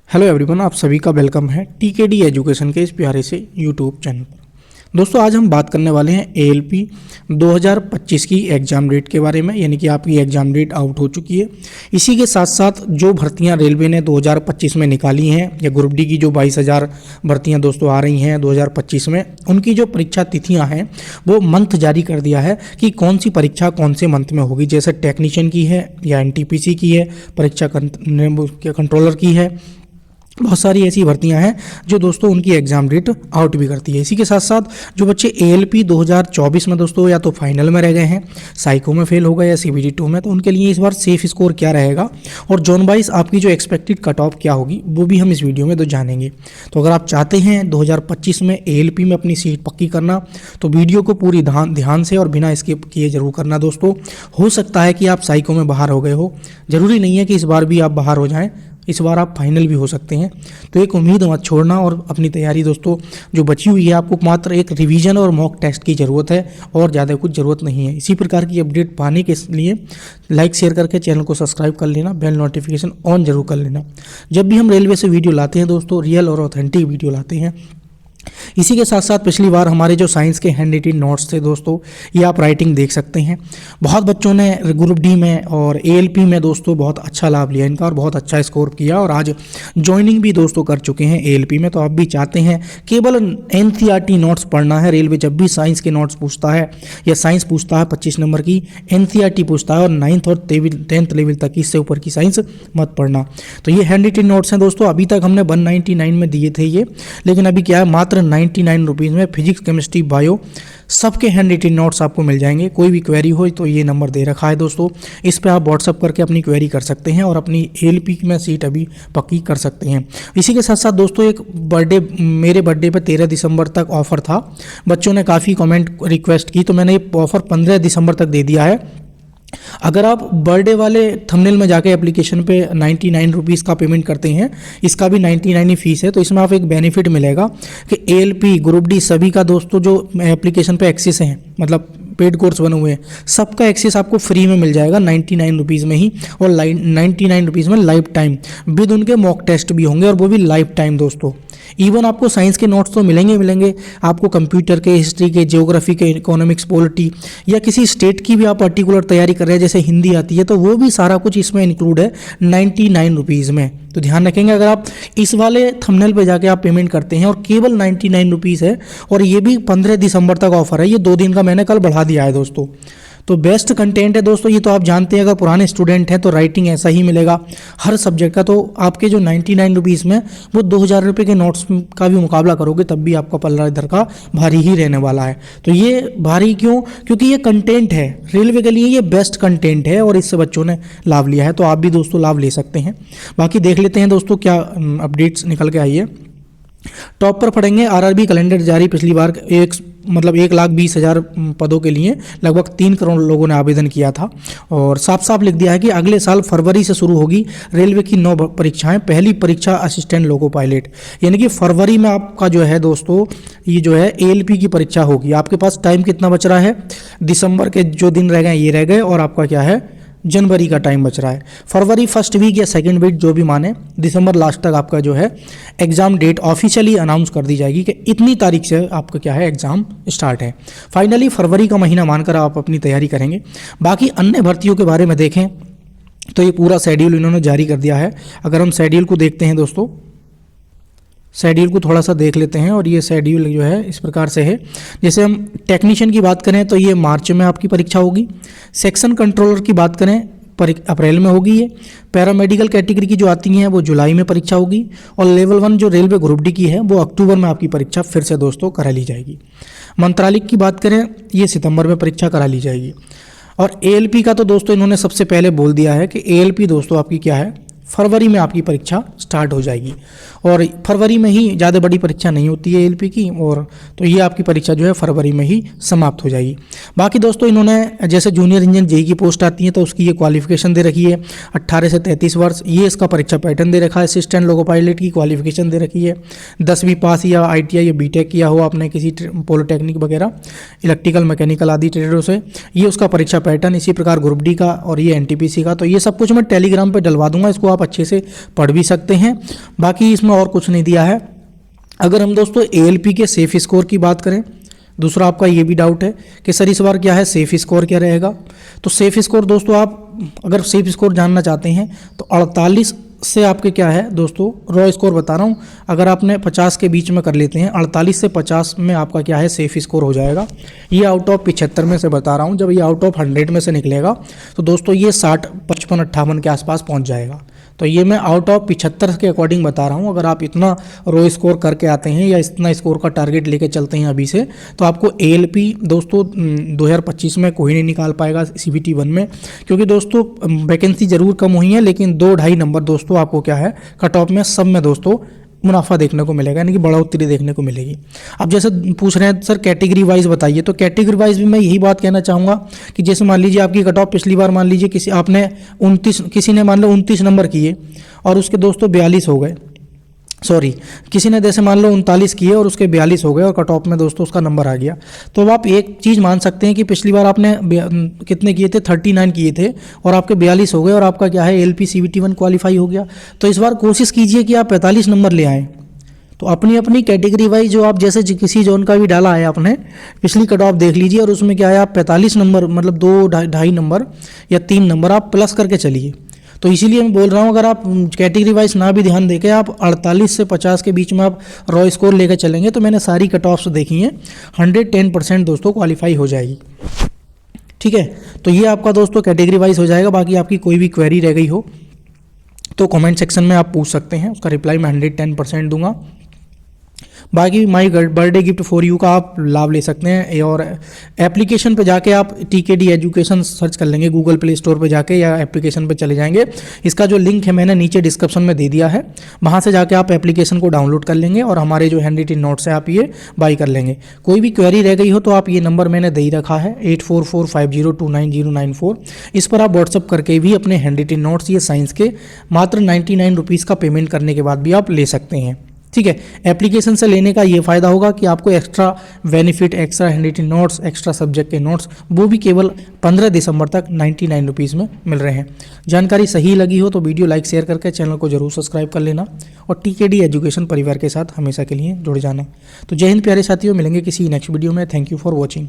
Hello everyone, आप सभी का वेलकम है टीकेडी एजुकेशन के इस प्यारे से यूट्यूब चैनल पर। दोस्तों, आज हम बात करने वाले हैं एएलपी 2025 की एग्ज़ाम डेट के बारे में, यानी कि आपकी एग्ज़ाम डेट आउट हो चुकी है। इसी के साथ साथ जो भर्तियां रेलवे ने 2025 में निकाली हैं, या ग्रुप डी की जो 22,000 भर्तियां दोस्तों आ रही हैं 2025 में, उनकी जो परीक्षा तिथियां हैं वो मंथ जारी कर दिया है कि कौन सी परीक्षा कौन से मंथ में होगी। जैसे टेक्नीशियन की है या एनटीपीसी की है, परीक्षा कंट्रोलर की है, बहुत सारी ऐसी भर्तियां हैं जो दोस्तों उनकी एग्ज़ाम डेट आउट भी करती है। इसी के साथ साथ जो बच्चे एएलपी 2024 में दोस्तों या तो फाइनल में रह गए हैं, साइको में फेल हो गए या सीबीटी 2 में, तो उनके लिए इस बार सेफ स्कोर क्या रहेगा और जोन वाइज आपकी जो एक्सपेक्टेड कट ऑफ क्या होगी वो भी हम इस वीडियो में तो जानेंगे। तो अगर आप चाहते हैं 2025 में एएलपी में अपनी सीट पक्की करना तो वीडियो को पूरी ध्यान से और बिना स्किप किए जरूर करना। दोस्तों, हो सकता है कि आप साइको में बाहर हो गए हो, ज़रूरी नहीं है कि इस बार भी आप बाहर हो जाएँ, इस बार आप फाइनल भी हो सकते हैं। तो एक उम्मीद मत छोड़ना और अपनी तैयारी दोस्तों जो बची हुई है, आपको मात्र एक रिवीजन और मॉक टेस्ट की ज़रूरत है और ज़्यादा कुछ ज़रूरत नहीं है। इसी प्रकार की अपडेट पाने के लिए लाइक शेयर करके चैनल को सब्सक्राइब कर लेना, बेल नोटिफिकेशन ऑन जरूर कर लेना। जब भी हम रेलवे से वीडियो लाते हैं दोस्तों, रियल और ऑथेंटिक वीडियो लाते हैं। इसी के साथ साथ पिछली बार हमारे जो साइंस के हैंड रिटन नोट्स थे दोस्तों, ये आप राइटिंग देख सकते हैं। बहुत बच्चों ने ग्रुप डी में और एएलपी में दोस्तों बहुत अच्छा लाभ लिया इनका और बहुत अच्छा स्कोर किया और आज ज्वाइनिंग भी दोस्तों कर चुके हैं एएलपी में। तो आप भी चाहते हैं केवल एनसीईआरटी नोट्स पढ़ना है। रेलवे जब भी साइंस के नोट्स पूछता है या साइंस पूछता है 25 नंबर की, एनसीईआरटी पूछता है और 9th और 10th लेवल तक, इससे ऊपर की साइंस मत पढ़ना। तो ये हैंड रिटन नोट्स हैं दोस्तों। अभी तक हमने 199 में दिए थे ये, लेकिन अभी क्या है, मात्र 99 रुपीज़ में फिजिक्स, केमिस्ट्री, बायो सबके हैंड रिटन नोट्स आपको मिल जाएंगे। कोई भी क्वेरी हो तो ये नंबर दे रखा है दोस्तों, इस पे आप व्हाट्सअप करके अपनी क्वेरी कर सकते हैं और अपनी एएलपी में सीट अभी पक्की कर सकते हैं। इसी के साथ साथ दोस्तों एक मेरे बर्थडे पे 13 दिसंबर तक ऑफर था। बच्चों ने काफ़ी कमेंट रिक्वेस्ट की तो मैंने ये ऑफर 15 दिसंबर तक दे दिया है। अगर आप बर्थडे वाले थंबनेल में जाके एप्लीकेशन पे 99 रुपीज़ का पेमेंट करते हैं, इसका भी 99 ही फीस है, तो इसमें आप एक बेनिफिट मिलेगा कि एएलपी, ग्रुप डी सभी का दोस्तों जो एप्लीकेशन पे एक्सेस हैं, मतलब पेड कोर्स बने हुए हैं, सबका एक्सेस आपको फ्री में मिल जाएगा 99 रुपीज़ में ही। और 99 रुपीज़ में लाइफ टाइम विद उनके मॉक टेस्ट भी होंगे और वो भी लाइफ टाइम दोस्तों। इवन आपको साइंस के नोट्स तो मिलेंगे, आपको कंप्यूटर के, हिस्ट्री के, ज्योग्राफी के, इकोनॉमिक्स, पॉलिटी या किसी स्टेट की भी आप पर्टिकुलर तैयारी कर रहे हैं, जैसे हिंदी आती है, तो वो भी सारा कुछ इसमें इंक्लूड है 99 रुपीज़ में। तो ध्यान रखेंगे, अगर आप इस वाले थंबनेल पे जाके आप पेमेंट करते हैं और केवल 99 रुपीज़ है और ये भी 15 दिसंबर तक ऑफर है, ये 2 दिन का मैंने कल बढ़ा दिया है दोस्तों। तो बेस्ट कंटेंट है दोस्तों, ये तो आप जानते हैं। अगर पुराने स्टूडेंट हैं तो राइटिंग ऐसा ही मिलेगा हर सब्जेक्ट का। तो आपके जो 99 रुपीज़ में वो 2000 रुपये के नोट्स का भी मुकाबला करोगे तब भी आपका पल्ला इधर का भारी ही रहने वाला है। तो ये भारी क्यों? क्योंकि ये कंटेंट है रेलवे के लिए, ये बेस्ट कंटेंट है और इससे बच्चों ने लाभ लिया है। तो आप भी दोस्तों लाभ ले सकते हैं। बाकी देख लेते हैं दोस्तों क्या अपडेट्स निकल के आई है। टॉप पर पढ़ेंगे आरआरबी कैलेंडर जारी। पिछली बार 1,20,000 पदों के लिए लगभग 3 करोड़ लोगों ने आवेदन किया था और साफ साफ लिख दिया है कि अगले साल फरवरी से शुरू होगी रेलवे की 9 परीक्षाएं। पहली परीक्षा असिस्टेंट लोको पायलट, यानी कि फरवरी में आपका जो है दोस्तों ये जो है एएलपी की परीक्षा होगी। आपके पास टाइम कितना बच रहा है? दिसंबर के जो दिन रह गए ये रह गए और आपका क्या है, जनवरी का टाइम बच रहा है। फरवरी फर्स्ट वीक या सेकंड वीक जो भी माने, दिसंबर लास्ट तक आपका जो है एग्ज़ाम डेट ऑफिशियली अनाउंस कर दी जाएगी कि इतनी तारीख से आपका क्या है एग्ज़ाम स्टार्ट है। फाइनली फरवरी का महीना मानकर आप अपनी तैयारी करेंगे। बाकी अन्य भर्तियों के बारे में देखें तो ये पूरा शेड्यूल इन्होंने जारी कर दिया है। अगर हम शेड्यूल को देखते हैं दोस्तों, शेड्यूल को थोड़ा सा देख लेते हैं और ये शेड्यूल जो है इस प्रकार से है। जैसे हम टेक्नीशियन की बात करें तो ये मार्च में आपकी परीक्षा होगी। सेक्शन कंट्रोलर की बात करें अप्रैल में होगी ये। पैरामेडिकल कैटेगरी की जो आती हैं वो जुलाई में परीक्षा होगी और लेवल 1 जो रेलवे ग्रुप डी की है वो अक्टूबर में आपकी परीक्षा फिर से दोस्तों करा ली जाएगी। मंत्रालय की बात करें, ये सितंबर में परीक्षा करा ली जाएगी। और एएलपी का तो दोस्तों इन्होंने सबसे पहले बोल दिया है कि एएलपी दोस्तों आपकी क्या है, फरवरी में आपकी परीक्षा स्टार्ट हो जाएगी और फरवरी में ही, ज़्यादा बड़ी परीक्षा नहीं होती है एएलपी की, और तो ये आपकी परीक्षा जो है फरवरी में ही समाप्त हो जाएगी। बाकी दोस्तों इन्होंने जैसे जूनियर इंजन जेई की पोस्ट आती है तो उसकी ये क्वालिफिकेशन दे रखी है 18 से 33 वर्ष, ये इसका परीक्षा पैटर्न दे रखा है। असिस्टेंट लोको पायलट की क्वालिफिकेशन दे रखी है 10वीं पास या आईटीआई या बीटेक किया हो आपने किसी पॉलिटेक्निक वगैरह, इलेक्ट्रिकल, मैकेनिकल आदि ट्रेडों से, ये उसका परीक्षा पैटर्न। इसी प्रकार ग्रुप डी का और ये एनटीपीसी का। तो ये सब कुछ मैं टेलीग्राम पर डलवा दूंगा, इसको आप अच्छे से पढ़ भी सकते हैं। बाकी इसमें और कुछ नहीं दिया है। अगर हम दोस्तों ALP के सेफ स्कोर की बात करें, दूसरा आपका ये भी डाउट है कि सर इस बार क्या है सेफ स्कोर क्या रहेगा। तो सेफ स्कोर दोस्तों आप अगर सेफ स्कोर जानना चाहते हैं तो 48 से आपके क्या है दोस्तों, रॉ स्कोर बता रहा हूँ, अगर आपने 50 के बीच में कर लेते हैं 48 से 50 में आपका क्या है सेफ स्कोर हो जाएगा। ये आउट ऑफ 75 में से बता रहा हूँ। जब ये आउट ऑफ 100 में से निकलेगा तो दोस्तों ये 60, 55, 58 के आसपास पहुँच जाएगा। तो ये मैं आउट ऑफ 75 के अकॉर्डिंग बता रहा हूँ। अगर आप इतना रो स्कोर करके आते हैं या इतना स्कोर का टारगेट लेके चलते हैं अभी से, तो आपको ALP दोस्तों 2025 में कोई नहीं निकाल पाएगा CBT 1 में, क्योंकि दोस्तों वैकेंसी ज़रूर कम हुई है लेकिन 2-2.5 नंबर दोस्तों आपको क्या है कट ऑफ में सब में दोस्तों मुनाफा देखने को मिलेगा, यानी कि बढ़ोतरी देखने को मिलेगी। अब जैसे पूछ रहे हैं सर कैटेगरी वाइज बताइए, तो कैटेगरी वाइज भी मैं यही बात कहना चाहूँगा कि जैसे मान लीजिए आपकी कट ऑफ पिछली बार मान लीजिए किसी ने मान लो 29 नंबर किए और उसके दोस्तों 42 हो गए, सॉरी किसी ने जैसे मान लो 39 किए और उसके 42 हो गए और कट ऑफ में दोस्तों उसका नंबर आ गया। तो अब आप एक चीज़ मान सकते हैं कि पिछली बार आपने कितने किए थे, 39 किए थे और आपके 42 हो गए और आपका क्या है ALP CBT 1 क्वालिफाई हो गया। तो इस बार कोशिश कीजिए कि आप 45 नंबर ले आएँ। तो अपनी अपनी कैटेगरी वाइज जो आप जैसे किसी जोन का भी डाला है आपने, पिछली कट ऑफ देख लीजिए और उसमें क्या है आप 45 नंबर मतलब 2-2.5 नंबर या 3 नंबर आप प्लस करके चलिए। तो इसीलिए मैं बोल रहा हूँ अगर आप कैटेगरी वाइज ना भी ध्यान देके आप 48 से 50 के बीच में आप रॉ स्कोर लेकर चलेंगे तो मैंने सारी कट ऑफ्स देखी हैं, 110% दोस्तों क्वालिफाई हो जाएगी। ठीक है, तो ये आपका दोस्तों कैटेगरी वाइज हो जाएगा। बाकी आपकी कोई भी क्वेरी रह गई हो तो कमेंट सेक्शन में आप पूछ सकते हैं, उसका रिप्लाई मैं 110% दूंगा। बाकी my birthday gift for you का आप लाभ ले सकते हैं और एप्लीकेशन पे जाके आप TKD एजुकेशन सर्च कर लेंगे गूगल प्ले स्टोर पे जाके या एप्लीकेशन पे चले जाएंगे। इसका जो लिंक है मैंने नीचे डिस्क्रिप्शन में दे दिया है, वहाँ से जाके आप एप्लीकेशन को डाउनलोड कर लेंगे और हमारे जो हैंड रिटन नोट्स है आप ये बाई कर लेंगे। कोई भी क्वेरी रह गई हो तो आप ये नंबर मैंने दे ही रखा है 8445029094, इस पर आप व्हाट्सअप करके भी अपने हैंड रिटन नोट्स ये साइंस के मात्र 99 रुपीज़ का पेमेंट करने के बाद भी आप ले सकते हैं। ठीक है, एप्लीकेशन से लेने का ये फ़ायदा होगा कि आपको extra benefit, extra hand written notes, extra subject के नोट्स वो भी केवल 15 दिसंबर तक 99 रुपीज़ में मिल रहे हैं। जानकारी सही लगी हो तो वीडियो लाइक शेयर करके चैनल को जरूर सब्सक्राइब कर लेना और TKD एजुकेशन परिवार के साथ हमेशा के लिए जुड़ जाना। तो जय हिंद प्यारे साथियों, मिलेंगे किसी नेक्स्ट वीडियो में। Thank you for watching.